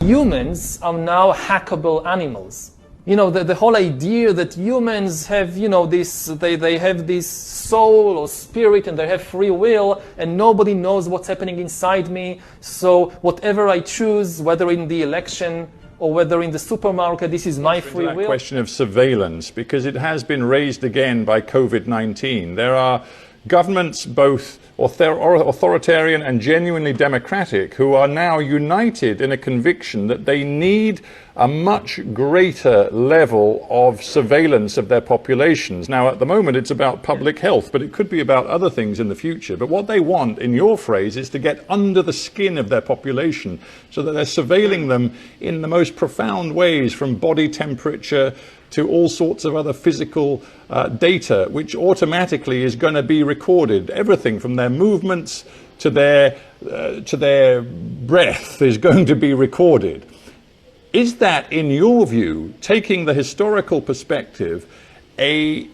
Humans are now hackable animals. You know, the whole idea that humans have, you know, they have this soul or spirit and they have free will and nobody knows what's happening inside me. So whatever I choose, whether in the election or whether in the supermarket, this is my free will. That question of surveillance, because it has been raised again by COVID-19. There are governments, both authoritarian and genuinely democratic, who are now united in a conviction that they need a much greater level of surveillance of their populations. Now, at the moment, it's about public health, but it could be about other things in the future. But what they want, in your phrase, is to get under the skin of their population so that they're surveilling them in the most profound ways, from body temperature to all sorts of other physical data, which automatically is going to be recorded. Everything from their movements to their breath is going to be recorded. Is that, in your view, taking the historical perspective, a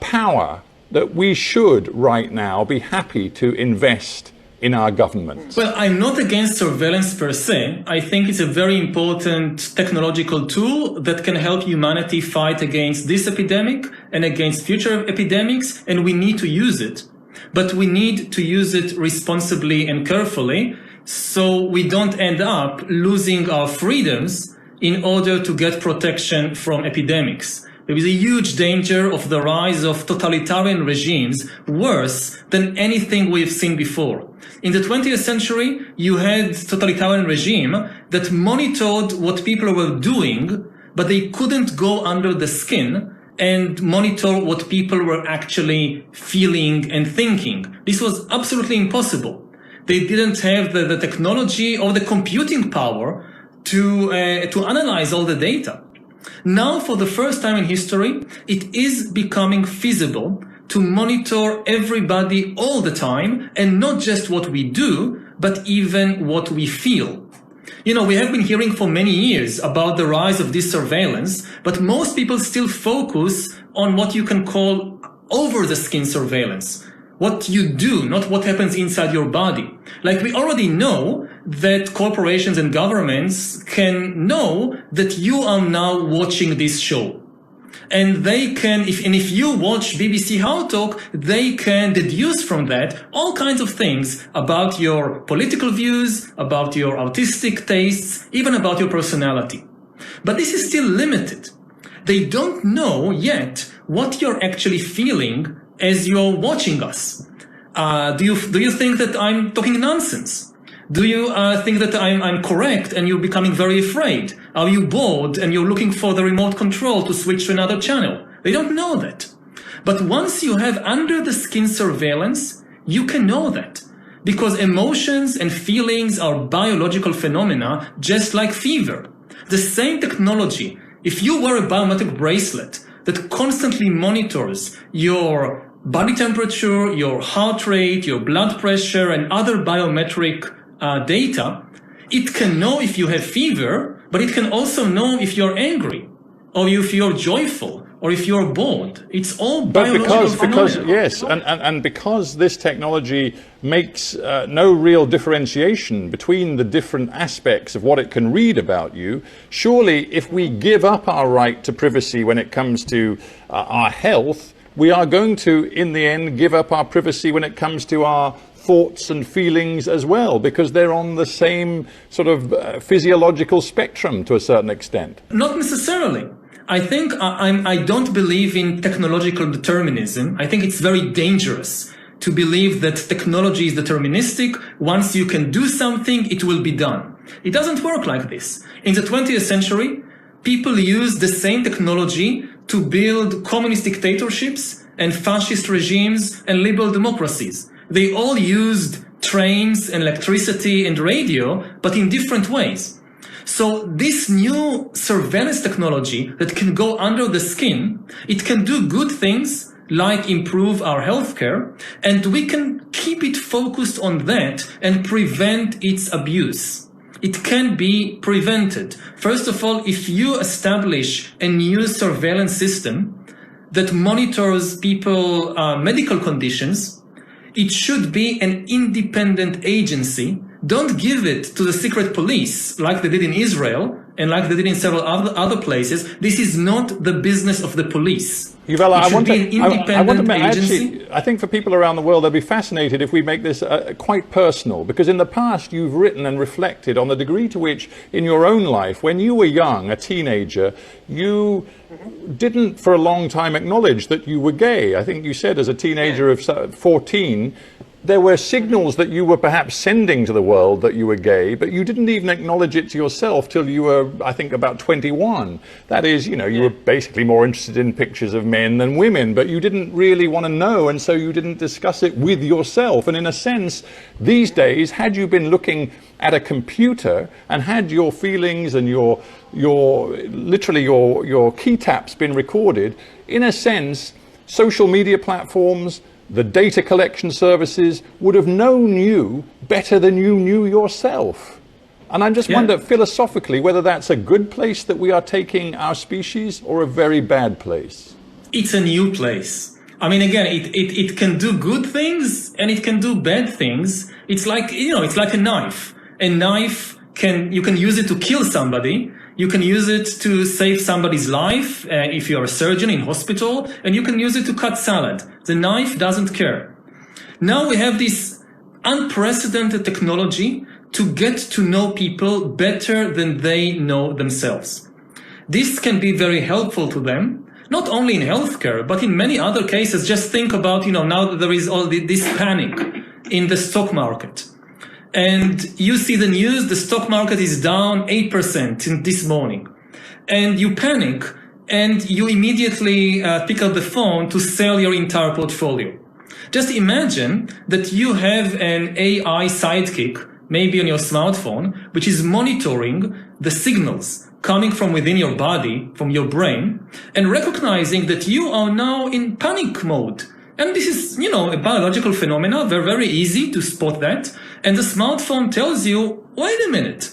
power that we should right now be happy to invest in our government? Well, I'm not against surveillance per se. I think it's a very important technological tool that can help humanity fight against this epidemic and against future epidemics, and we need to use it. But we need to use it responsibly and carefully, so we don't end up losing our freedoms in order to get protection from epidemics. There is a huge danger of the rise of totalitarian regimes, worse than anything we've seen before. In the 20th century, you had totalitarian regime that monitored what people were doing, but they couldn't go under the skin and monitor what people were actually feeling and thinking. This was absolutely impossible. They didn't have the technology or the computing power to analyze all the data. Now, for the first time in history, it is becoming feasible to monitor everybody all the time, and not just what we do, but even what we feel. You know, we have been hearing for many years about the rise of this surveillance, but most people still focus on what you can call over-the-skin surveillance. What you do, not what happens inside your body. Like, we already know that corporations and governments can know that you are now watching this show. And they can, if you watch BBC How Talk, they can deduce from that all kinds of things about your political views, about your artistic tastes, even about your personality. But this is still limited. They don't know yet what you're actually feeling as you're watching us. Do you think that I'm talking nonsense? Do you think that I'm correct and you're becoming very afraid? Are you bored and you're looking for the remote control to switch to another channel? They don't know that. But once you have under-the-skin surveillance, you can know that. Because emotions and feelings are biological phenomena, just like fever. The same technology, if you wear a biometric bracelet that constantly monitors your body temperature, your heart rate, your blood pressure, and other biometric data, it can know if you have fever, but it can also know if you're angry, or if you're joyful, or if you're bored. It's all biological phenomena. Yes, and because this technology makes no real differentiation between the different aspects of what it can read about you, surely if we give up our right to privacy when it comes to our health, we are going to, in the end, give up our privacy when it comes to our thoughts and feelings as well, because they're on the same sort of physiological spectrum to a certain extent. Not necessarily. I think I don't believe in technological determinism. I think it's very dangerous to believe that technology is deterministic. Once you can do something, it will be done. It doesn't work like this. In the 20th century, people used the same technology to build communist dictatorships and fascist regimes and liberal democracies. They all used trains and electricity and radio, but in different ways. So this new surveillance technology that can go under the skin, it can do good things like improve our healthcare, and we can keep it focused on that and prevent its abuse. It can be prevented. First of all, if you establish a new surveillance system that monitors people's medical conditions, it should be an independent agency don't give it to the secret police like they did in Israel and like they did in several other places. This is not the business of the police. Yuval, I want to agency. I think for people around the world, they'll be fascinated if we make this quite personal, because in the past you've written and reflected on the degree to which in your own life, when you were young, a teenager, you didn't for a long time acknowledge that you were gay. I think you said as a teenager of 14, there were signals that you were perhaps sending to the world that you were gay, but you didn't even acknowledge it to yourself till you were, I think, about 21. That is, you know, you were basically more interested in pictures of men than women, but you didn't really want to know, and so you didn't discuss it with yourself. And in a sense, these days, had you been looking at a computer and had your feelings and your key taps been recorded, in a sense, social media platforms, the data collection services would have known you better than you knew yourself. And I just wonder philosophically whether that's a good place that we are taking our species or a very bad place. It's a new place. I mean, again, it can do good things and it can do bad things. It's like, you know, it's like a knife. A knife you can use it to kill somebody. You can use it to save somebody's life if you're a surgeon in hospital, and you can use it to cut salad. The knife doesn't care. Now we have this unprecedented technology to get to know people better than they know themselves. This can be very helpful to them, not only in healthcare, but in many other cases. Just think about, you know, now that there is all this panic in the stock market. And you see the news, the stock market is down 8% in this morning. And you panic and you immediately pick up the phone to sell your entire portfolio. Just imagine that you have an AI sidekick, maybe on your smartphone, which is monitoring the signals coming from within your body, from your brain, and recognizing that you are now in panic mode. And this is, you know, a biological phenomenon. Very, very easy to spot that. And the smartphone tells you, wait a minute.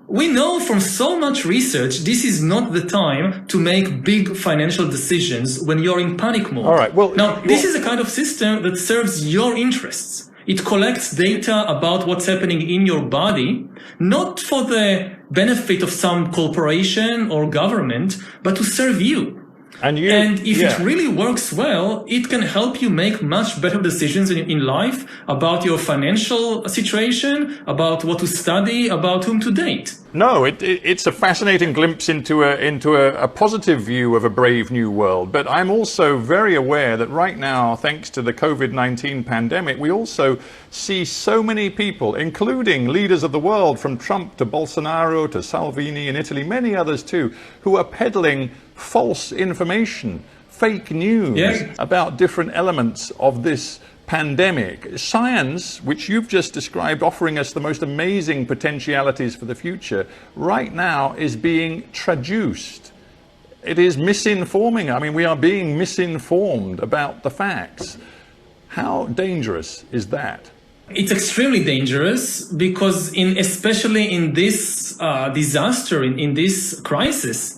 We know from so much research, this is not the time to make big financial decisions when you're in panic mode. All right. Well, now, this is a kind of system that serves your interests. It collects data about what's happening in your body, not for the benefit of some corporation or government, but to serve you. And if it really works well, it can help you make much better decisions in life about your financial situation, about what to study, about whom to date. No, it's a fascinating glimpse into a positive view of a brave new world. But I'm also very aware that right now, thanks to the COVID-19 pandemic, we also see so many people, including leaders of the world, from Trump to Bolsonaro to Salvini in Italy, many others too, who are peddling false information, fake news about different elements of this pandemic. Science, which you've just described, offering us the most amazing potentialities for the future, right now is being traduced. It is misinforming. I mean, we are being misinformed about the facts. How dangerous is that? It's extremely dangerous because especially in this disaster, in this crisis,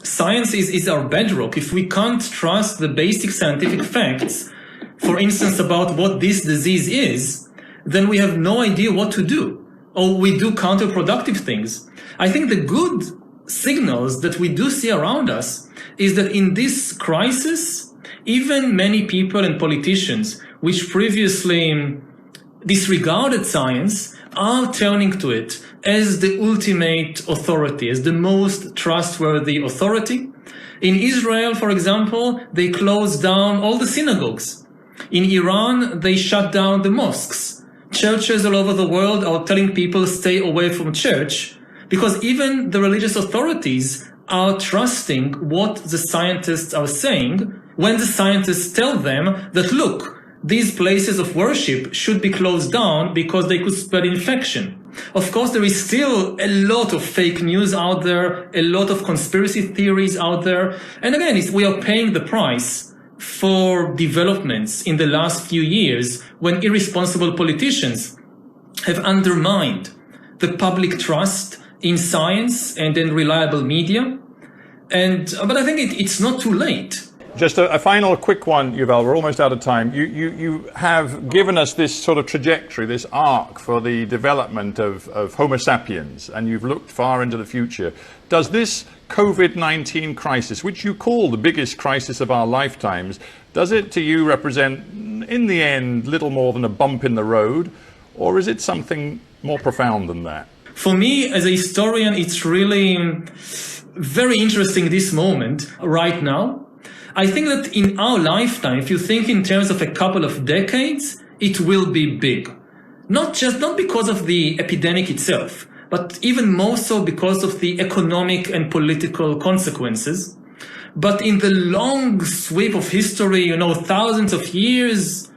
science is our bedrock. If we can't trust the basic scientific facts, for instance, about what this disease is, then we have no idea what to do, or we do counterproductive things. I think the good signals that we do see around us is that in this crisis, even many people and politicians, which previously disregarded science, are turning to it as the ultimate authority, as the most trustworthy authority. In Israel, for example, they closed down all the synagogues. In Iran, they shut down the mosques. Churches all over the world are telling people stay away from church because even the religious authorities are trusting what the scientists are saying when the scientists tell them that, look, these places of worship should be closed down because they could spread infection. Of course, there is still a lot of fake news out there, a lot of conspiracy theories out there. And again, we are paying the price for developments in the last few years when irresponsible politicians have undermined the public trust in science and in reliable media. But I think it's not too late. Just a final quick one, Yuval. We're almost out of time. You have given us this sort of trajectory, this arc for the development of Homo sapiens, and you've looked far into the future. Does this COVID-19 crisis, which you call the biggest crisis of our lifetimes, does it to you represent, in the end, little more than a bump in the road, or is it something more profound than that? For me, as a historian, it's really very interesting this moment right now. I think that in our lifetime, if you think in terms of a couple of decades, it will be big. Not because of the epidemic itself, but even more so because of the economic and political consequences. But in the long sweep of history, thousands of years,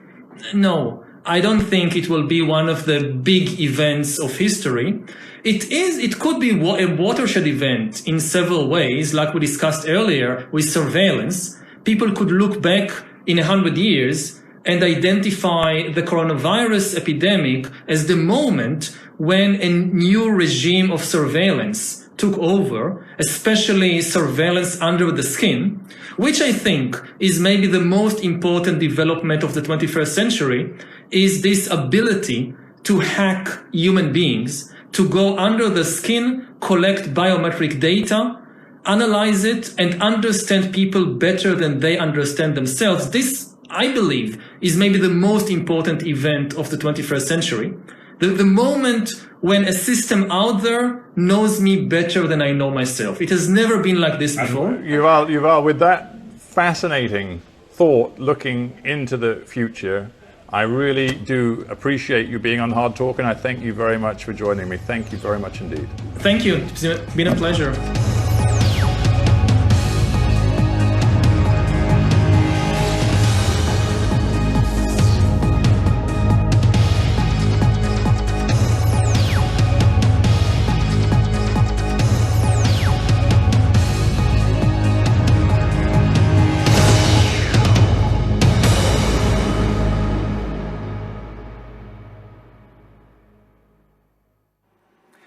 no, I don't think it will be one of the big events of history. It could be a watershed event in several ways, like we discussed earlier with surveillance. People could look back in 100 years and identify the coronavirus epidemic as the moment when a new regime of surveillance took over, especially surveillance under the skin, which I think is maybe the most important development of the 21st century, is this ability to hack human beings, to go under the skin, collect biometric data, analyze it, and understand people better than they understand themselves. This, I believe, is maybe the most important event of the 21st century. The moment when a system out there knows me better than I know myself. It has never been like this before. Yuval, with that fascinating thought looking into the future, I really do appreciate you being on Hard Talk, and I thank you very much for joining me. Thank you very much indeed. Thank you. It's been a pleasure.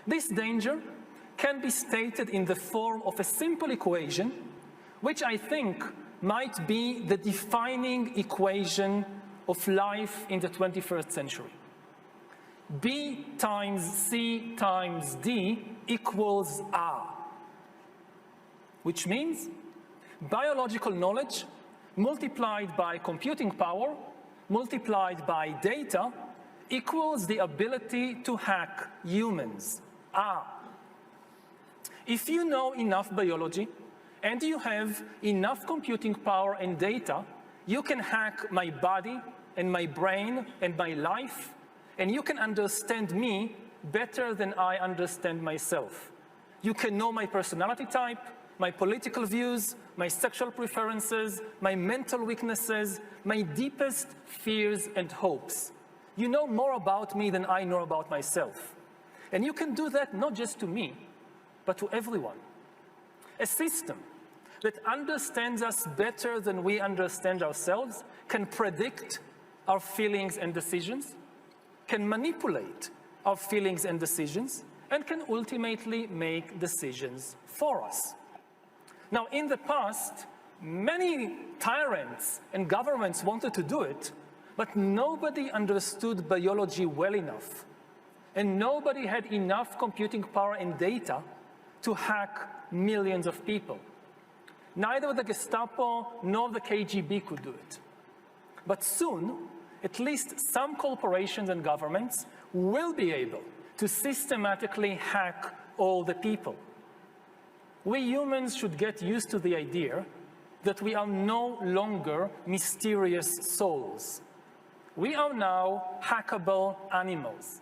This danger can be stated in the form of a simple equation, which I think might be the defining equation of life in the 21st century. B times C times D equals R, which means biological knowledge multiplied by computing power multiplied by data equals the ability to hack humans. If you know enough biology and you have enough computing power and data, you can hack my body and my brain and my life, and you can understand me better than I understand myself. You can know my personality type, my political views, my sexual preferences, my mental weaknesses, my deepest fears and hopes. You know more about me than I know about myself. And you can do that not just to me, but to everyone. A system that understands us better than we understand ourselves can predict our feelings and decisions, can manipulate our feelings and decisions, and can ultimately make decisions for us. Now, in the past, many tyrants and governments wanted to do it, but nobody understood biology well enough. And nobody had enough computing power and data to hack millions of people. Neither the Gestapo nor the KGB could do it. But soon, at least some corporations and governments will be able to systematically hack all the people. We humans should get used to the idea that we are no longer mysterious souls. We are now hackable animals.